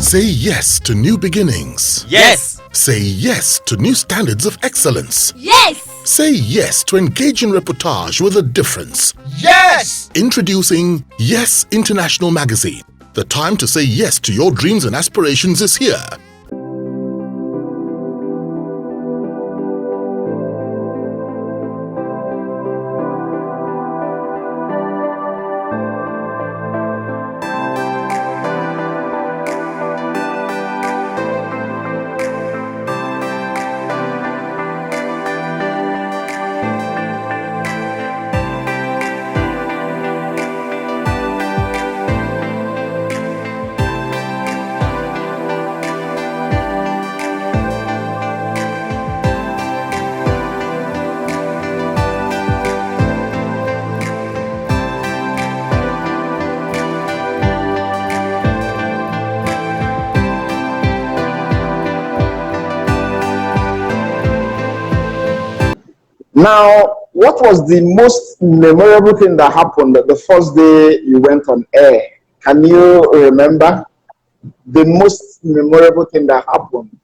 Say yes to new beginnings. Yes. Say yes to new standards of excellence. Yes. Say yes to engaging reportage with a difference. Yes. Introducing Yes International Magazine. The time to say yes to your dreams and aspirations is here. Now, what was the most memorable thing that happened the first day you went on air? Can you remember the most memorable thing that happened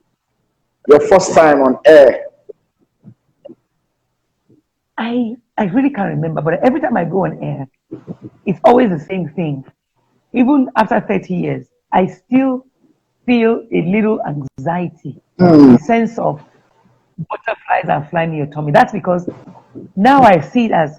your first time on air? I really can't remember, but every time I go on air, it's always the same thing. Even after 30 years, I still feel a little anxiety, a sense of butterflies are flying in your tummy. That's because now I see it as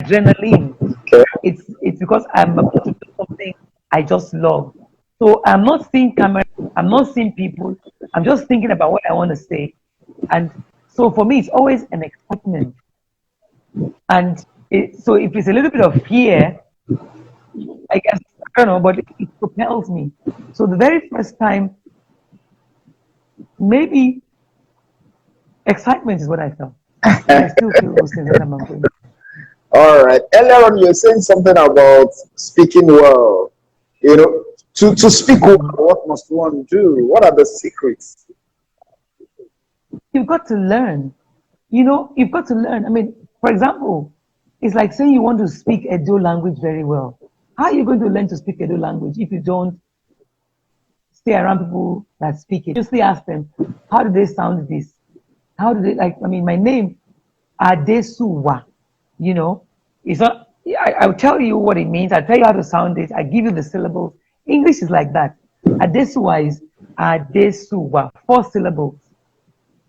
adrenaline. Okay. It's because I'm about to do something I just love. So I'm not seeing camera, I'm not seeing people, I'm just thinking about what I want to say. And so for me, it's always an excitement. And so if it's a little bit of fear, I guess, I don't know, but it propels me. So the very first time, maybe excitement is what I felt. I still feel those things that I'm doing. All right. Earlier on, you were saying something about speaking well. You know, to speak well, what must one do? What are the secrets? You've got to learn. You know, you've got to learn. I mean, for example, it's like saying you want to speak Edo language very well. How are you going to learn to speak Edo language if you don't stay around people that speak it? Just ask them, how do they sound this? How do they, like, I mean, my name, Adesuwa, you know, it's not, I'll tell you what it means. I'll tell you how to sound it. I give you the syllables. English is like that. Adesuwa is Adesuwa, 4 syllables.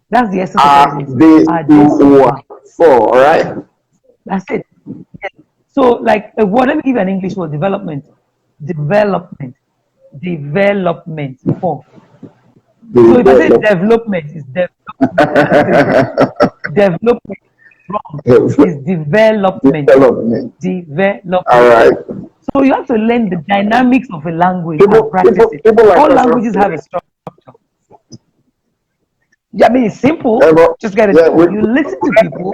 That's the essence of it. Adesuwa. 4, all right? That's it. Yeah. So, like, a word, let me give you an English word, development. Development. Development. 4. So if I say development, it's development. Development wrong. It's development. Development. All right. So you have to learn the dynamics of a language and practice it. All languages have a structure. Yeah, I mean, it's simple. Just get it. You listen to people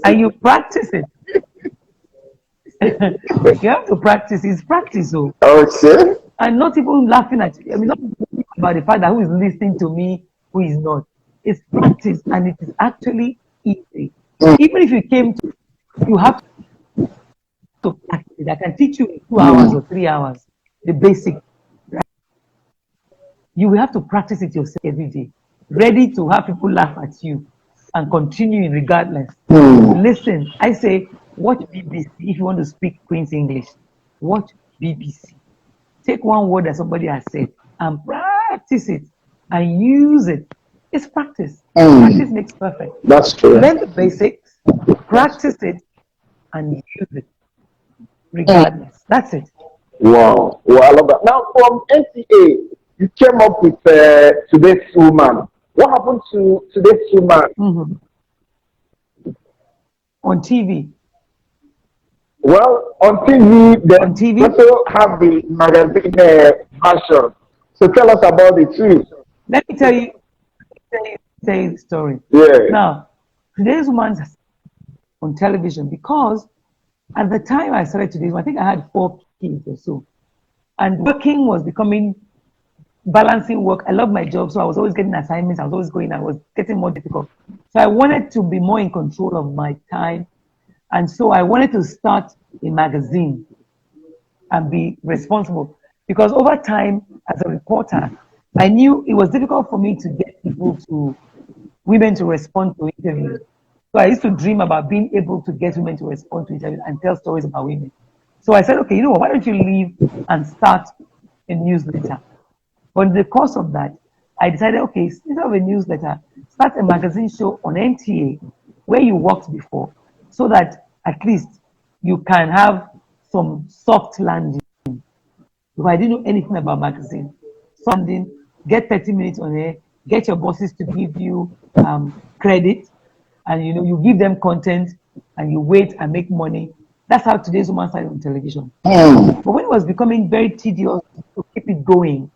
and you practice it. You have to practice. It's practice. So. Okay. And not even laughing at you. I mean, not about the fact that who is listening to me, who is not. It's practice, and it is actually easy. Even if you came to, you have to practice. I can teach you in 2 hours or 3 hours, the basic. Right? You will have to practice it yourself every day, ready to have people laugh at you and continuing regardless. Listen, I say, watch BBC if you want to speak Queen's English. Watch BBC. Take one word that somebody has said and practice it and use it. It's practice. Practice makes perfect. That's true. Learn the basics, practice it, and use it regardless. That's it. Wow. Well, I love that. Now, from NTA, you came up with Today's Woman. What happened to Today's Woman? On TV. Well, on TV, they also have the magazine version. So tell us about it too. Let me tell you the story. Yeah. Now, Today's Woman's on television because at the time I started Today's Woman, I think I had 4 kids or so. And working was becoming balancing work. I love my job, so I was always getting assignments. I was always going. I was getting more difficult. So I wanted to be more in control of my time. And so I wanted to start a magazine and be responsible. Because over time, as a reporter, I knew it was difficult for me to get women to respond to interviews. So I used to dream about being able to get women to respond to interviews and tell stories about women. So I said, okay, you know what, why don't you leave and start a newsletter? But in the course of that, I decided, okay, instead of a newsletter, start a magazine show on NTA where you worked before, so that at least you can have some soft landing. If I didn't know anything about magazine, funding, get 30 minutes on air, get your bosses to give you credit, and you give them content, and you wait and make money. That's how today's woman started on television. But when it was becoming very tedious to keep it going,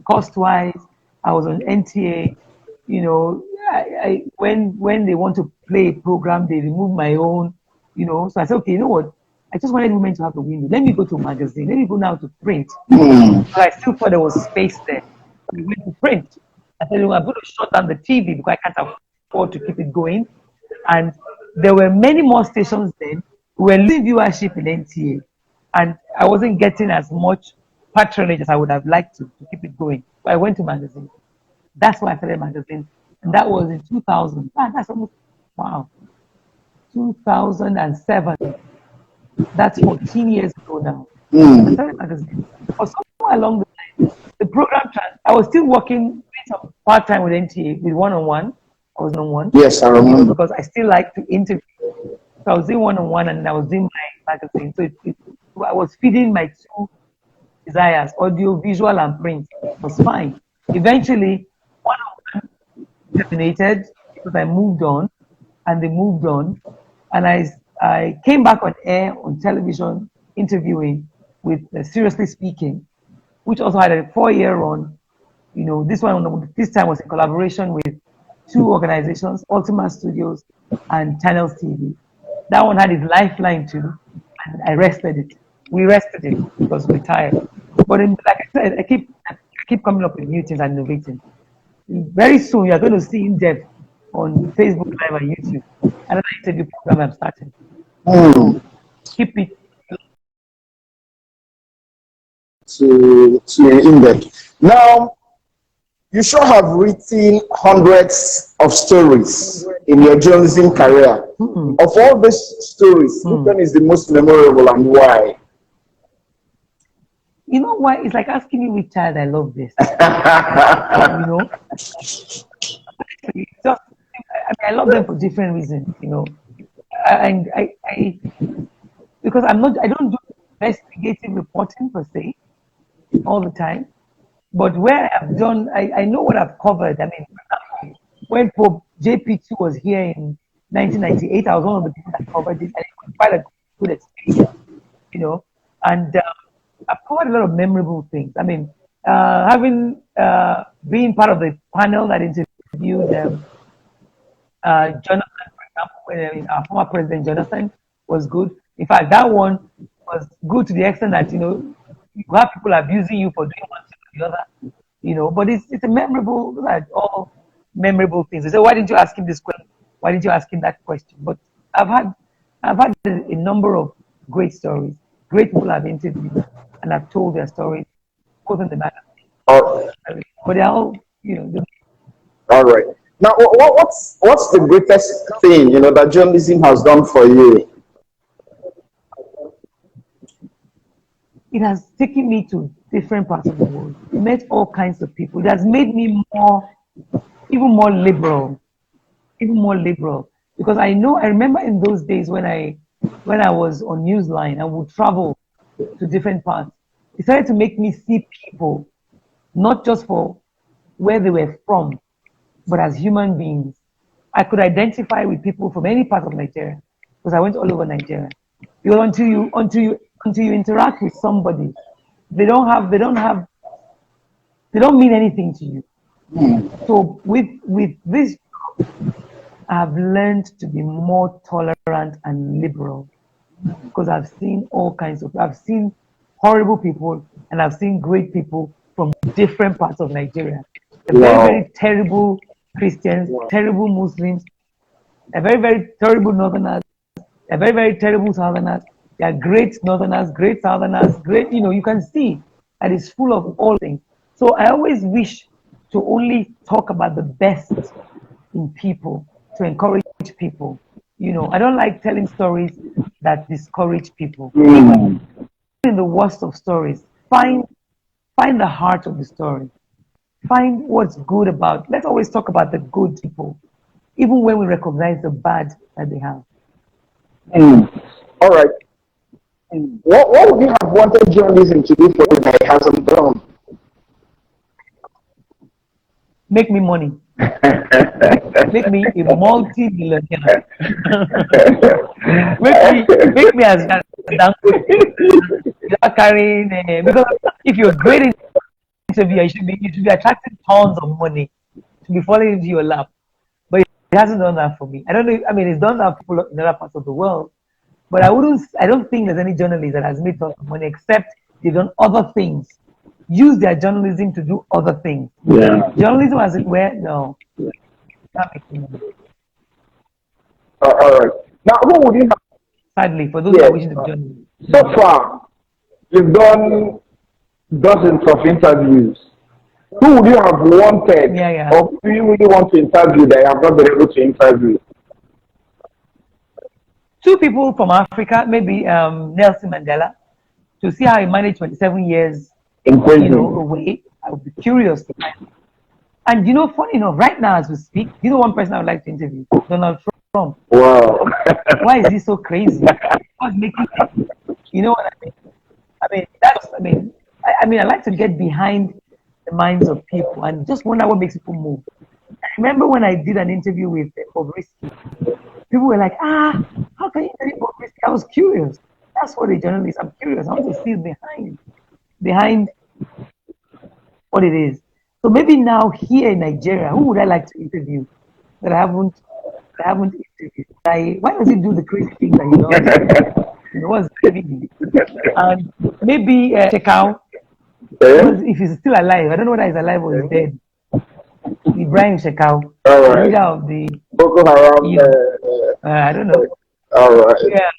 cost-wise, I was on NTA. When they want to play a program, they remove my own. So I said, okay, you know what? I just wanted women to have a window. Let me go to a magazine. Let me go now to print. So I still thought there was space there. We went to print. I said, I'm going to shut down the TV because I can't afford to keep it going. And there were many more stations then. We were losing viewership in NTA. And I wasn't getting as much patronage as I would have liked to keep it going. So I went to magazine. That's why I started magazine. And that was in 2000. That's almost, wow, 2007. That's 14 years ago now. I started magazine. For somewhere along the line, the program, I was still working part-time with NTA, with one-on-one. I was on one. Yes, I remember. Because I still like to interview. So I was doing one-on-one and I was doing my magazine. So I was feeding my two desires, audio, visual, and print. It was fine. Eventually, one-on-one terminated because I moved on, and they moved on. And I came back on air on television interviewing with Seriously Speaking, which also had a 4-year run. This time was in collaboration with two organizations, Ultima Studios and Channels TV. That one had its lifeline too, and I rested it. We rested it because we're tired. But like I said, I keep coming up with new things and innovating. Very soon, you're going to see in depth on Facebook Live and YouTube. Another interview program I'm starting. So keep it to in depth. Now, you sure have written hundreds of stories in your journalism career. Of all these stories, which one is the most memorable and why? You know why? It's like asking me which child I love this. I love them for different reasons. And I because I don't do investigative reporting per se all the time. But where I've done, I know what I've covered. I mean, when Pope JP2 was here in 1998, I was one of the people that covered it, and it was quite a good experience, And I've covered a lot of memorable things. I mean, having been part of the panel that interviewed Jonathan, for example, our former president Jonathan, was good. In fact, that one was good to the extent that you have people abusing you for doing one thing or the other, But it's a memorable, like all memorable things. They say, why didn't you ask him this question? Why didn't you ask him that question? But I've had a number of great stories. Great people I've interviewed and I've told their stories, both in the magazine. But they're all, All right. Now, what's the greatest thing that journalism has done for you? It has taken me to different parts of the world, met all kinds of people. It has made me even more liberal, because I remember in those days when I was on Newsline, I would travel to different parts. It started to make me see people, not just for where they were from, but as human beings. I could identify with people from any part of Nigeria because I went all over Nigeria. Because until you interact with somebody, they don't mean anything to you. So with this, I've learned to be more tolerant and liberal because I've seen I've seen horrible people and I've seen great people from different parts of Nigeria. They're very, very terrible Christians, terrible Muslims, they're very, very terrible Northerners, they're very, very terrible Southerners. They are great Northerners, great Southerners, great, you can see. that is full of all things. So I always wish to only talk about the best in people, to encourage people. I don't like telling stories that discourage people. Even in the worst of stories, find the heart of the story. Find what's good about. Let's always talk about the good people, even when we recognize the bad that they have. All right. What would you have wanted journalism to do for you that it hasn't done? Make me money. Make me a multi-billionaire. make me as without carrying because if you're great in interview, you should be attracting tons of money to be falling into your lap. But it hasn't done that for me. I don't know. I mean, it's done that for people in other parts of the world. But I don't think there's any journalist that has made tons of money except they've done other things. Use their journalism to do other things. Yeah. Journalism as it were, no. Not making money. All right. Now, who would you have? Sadly, for those that wish to be journalists. So far, you've done dozens of interviews. Who would you have wanted, or do you really want to interview that you have not been able to interview? Two people from Africa, maybe Nelson Mandela, to see how he managed 27 years in prison away. I would be curious to find. And funny enough, right now as we speak, one person I would like to interview? Donald Trump. Wow. Why is he so crazy? What's making him? You know what I mean? I like to get behind the minds of people and just wonder what makes people move. I remember when I did an interview with Bobrisky, people were like, how can you interview Bobrisky? I was curious. That's what a journalist. I'm curious. I want to see behind what it is. So maybe now here in Nigeria, who would I like to interview that I haven't interviewed? Why does he do the crazy things that he does? What's crazy? And maybe Shekau, if he's still alive. I don't know whether he's alive or he's dead. Ibrahim Shekau, leader of the Boko Haram. I don't know. All right. Yeah.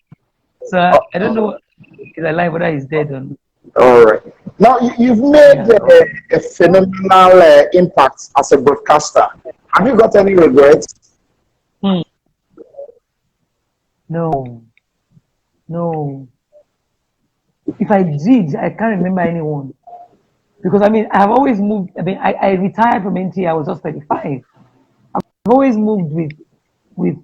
So I don't know if he's alive, whether he's dead or not. All right. Now, you've made a phenomenal impact as a broadcaster. Have you got any regrets? No. If I did, I can't remember anyone. Because, I have always moved. I retired from NTA, I was just 35. I've always moved with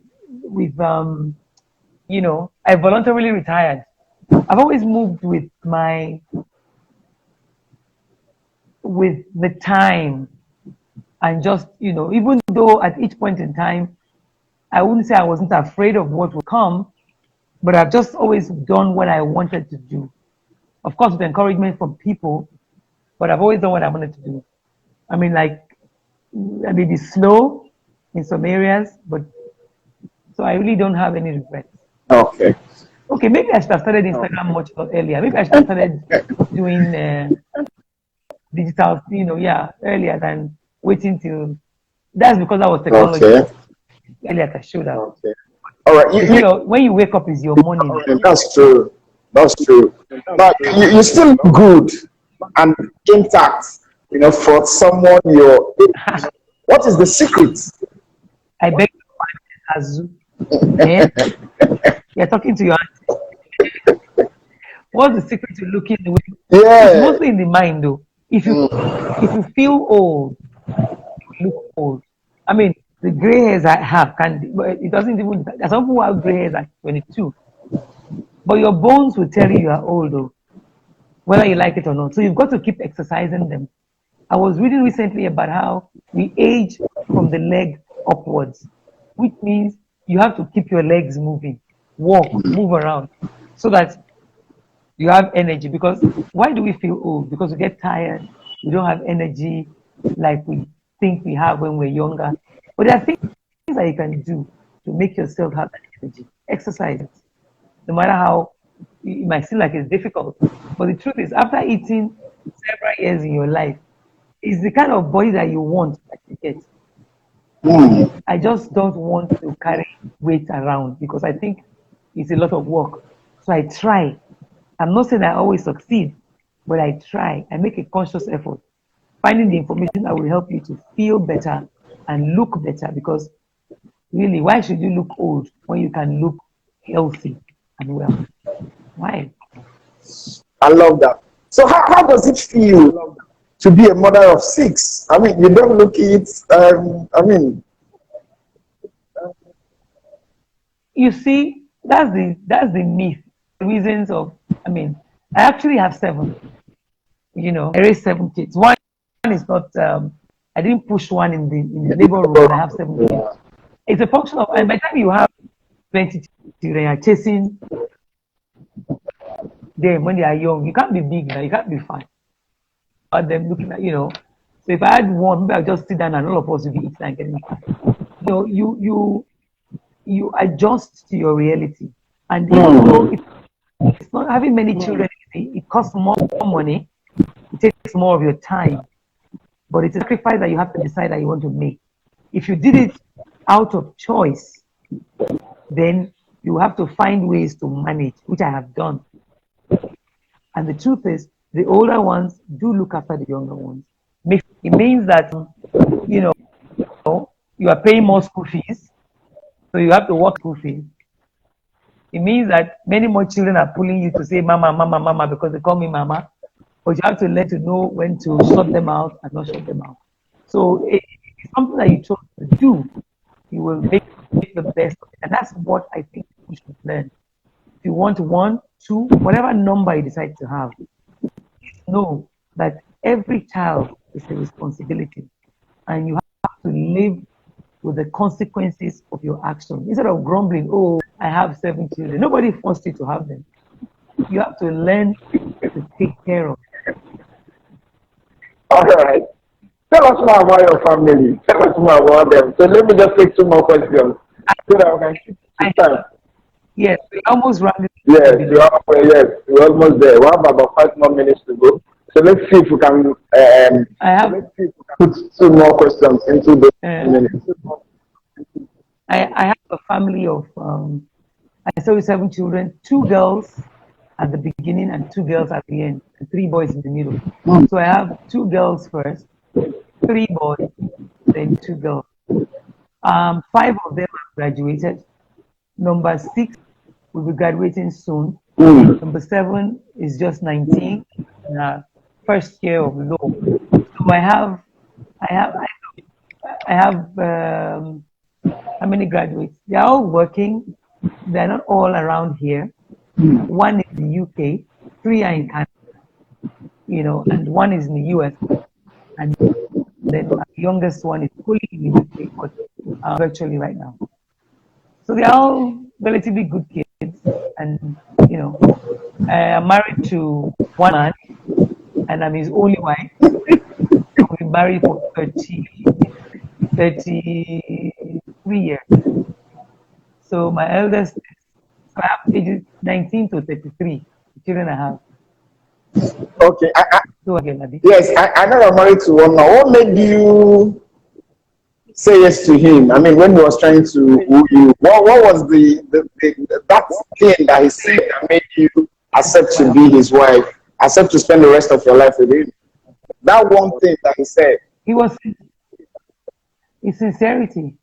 I voluntarily retired. I've always moved with the time, and just even though at each point in time I wouldn't say I wasn't afraid of what would come, but I've just always done what I wanted to do, of course with encouragement from people, but I've always done what I wanted to do. I may be slow in some areas, but so I really don't have any regrets. Okay, maybe I should have started Instagram much earlier. Maybe I should have started doing digital, earlier than waiting till. That's because I was technology. Earlier, I should have. All right. When you wake up is your morning. That's true. But you're still good and intact. For someone what is the secret? I beg you, Azu. You're talking to your auntie. What's the secret to looking the way? It's mostly in the mind, though. If you feel old, you look old. The gray hairs I have but it doesn't even. There's some people who have gray hairs at 22, but your bones will tell you are old, though, whether you like it or not. So you've got to keep exercising them. I was reading recently about how we age from the leg upwards, which means you have to keep your legs moving, move around, so that you have energy. Because why do we feel old? Because we get tired. We don't have energy like we think we have when we're younger. But there are things that you can do to make yourself have that energy. Exercise it. No matter how it might seem like it's difficult. But the truth is, after eating several years in your life, it's the kind of body that you want that you get. I just don't want to carry weight around because I think it's a lot of work. So I try. I'm not saying I always succeed, but I try. I make a conscious effort finding the information that will help you to feel better and look better. Because really, why should you look old when you can look healthy and well? Why? I love that. So how does it feel to be a mother of 6? I mean, you don't look it. I mean, You see, that's the myth. The reasons of, I mean, I actually have 7. I raised 7 kids. One is not. I didn't push one in the labor room, and I have 7 kids. It's a function of, and by the time you have 20 children, you're chasing them when they are young. You can't be big now. You can't be fat. But them looking at. So if I had one, maybe I'll just sit down and all of us will be eating and getting fat. You adjust to your reality, and even though it's not having many children, it costs more money. It takes more of your time, but it's a sacrifice that you have to decide that you want to make. If you did it out of choice, then you have to find ways to manage, which I have done. And the truth is, the older ones do look after the younger ones. It means that you are paying more school fees, so you have to work school fees. It means that many more children are pulling you to say mama, mama, mama, because they call me mama. But you have to learn to know when to shut them out and not shut them out. So it's something that you chose to do. You will make the best of it. And that's what I think we should learn. If you want 1, 2, whatever number you decide to have, know that every child is a responsibility. And you have to live with the consequences of your action. Instead of grumbling, oh, I have 7 children. Nobody forced you to have them. You have to learn to take care of it. all right. Tell us more about your family. Tell us more about them. So let me just take 2 more questions. So that I can keep time. Yes, we almost rounded. Yes, we're almost there. We have about 5 more minutes to go. So let's see if we can put 2 more questions into the minutes. I have a family of I still with 7 children, 2 girls at the beginning and 2 girls at the end, and 3 boys in the middle. So I have 2 girls first, 3 boys, then 2 girls. 5 of them have graduated. Number 6 will be graduating soon. Number 7 is just 19, first year of law. So I have how many graduates? They are all working. They're not all around here. 1 is in the UK, 3 are in Canada, and 1 is in the US. And then my youngest one is fully in the UK, but virtually right now. So they're all relatively good kids. And, I'm married to 1 man, and I'm his only wife. We've been married for 33 years. So my eldest, I have ages 19 to 33, the children I have. Okay. So again, Adi. Yes, I know you're married to 1 man. What made you say yes to him? I mean, when he was trying to woo you, what was that thing that he said that made you accept to be his wife, accept to spend the rest of your life with him? That one thing that he said. It's sincerity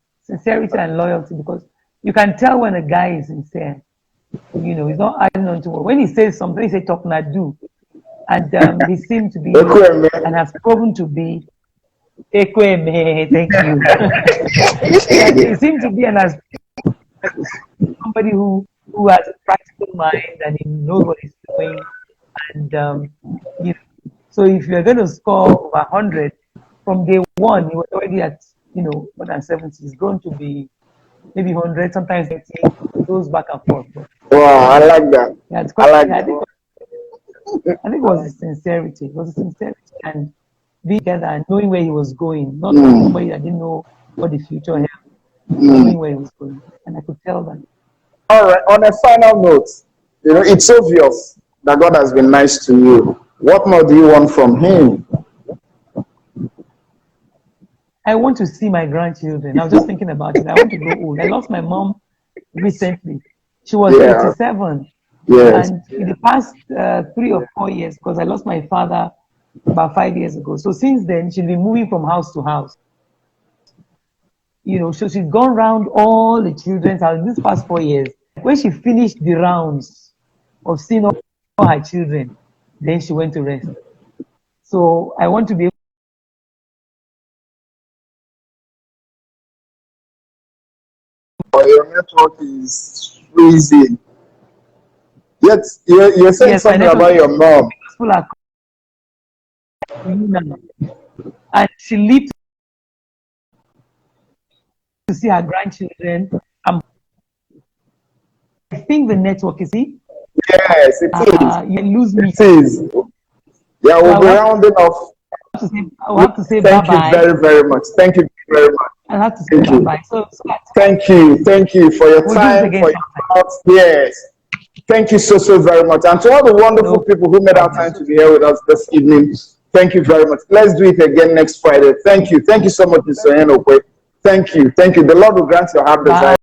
and loyalty, because you can tell when a guy is sincere. He's not adding on to it. When he says something, he says talk not do. And he seemed to be and has proven to be thank you. He seemed to be and has somebody who has a practical mind and he knows what he's doing. And so if you're going to score over 100 from day 1, he was already at more than 70. It's going to be maybe 100, sometimes 80. It goes back and forth. Wow, I like that. Yeah, it's quite, I think it was his sincerity. It was his sincerity and being together and knowing where he was going. Not somebody that didn't know what the future held, knowing where he was going. And I could tell that. All right, on a final note, it's obvious that God has been nice to you. What more do you want from him? I want to see my grandchildren. I was just thinking about it. I want to grow old. I lost my mom recently. She was 87. Yes. And in the past 3 or 4 years, because I lost my father about 5 years ago. So since then, she's been moving from house to house. So she's gone around all the children's house this past 4 years. When she finished the rounds of seeing all her children, then she went to rest. So I want to be able your network is freezing. Yet you're saying yes, my something network about your mom. people are coming now. And she lived to see her grandchildren. I think the network is it. Yes, it is. You lose me. It is. Yeah, we'll be rounding off. I'll have to say Thank you bye-bye. very, very much. Thank you very much. I'll have to say bye-bye. So Thank you for your we'll time, for your thoughts. Yes. Thank you so very much. And to all the wonderful people who made our time to be here with us this evening, thank you very much. Let's do it again next Friday. Thank you. Thank you so much, Mr. Onyenokwe. Thank you. The Lord will grant your heart desire.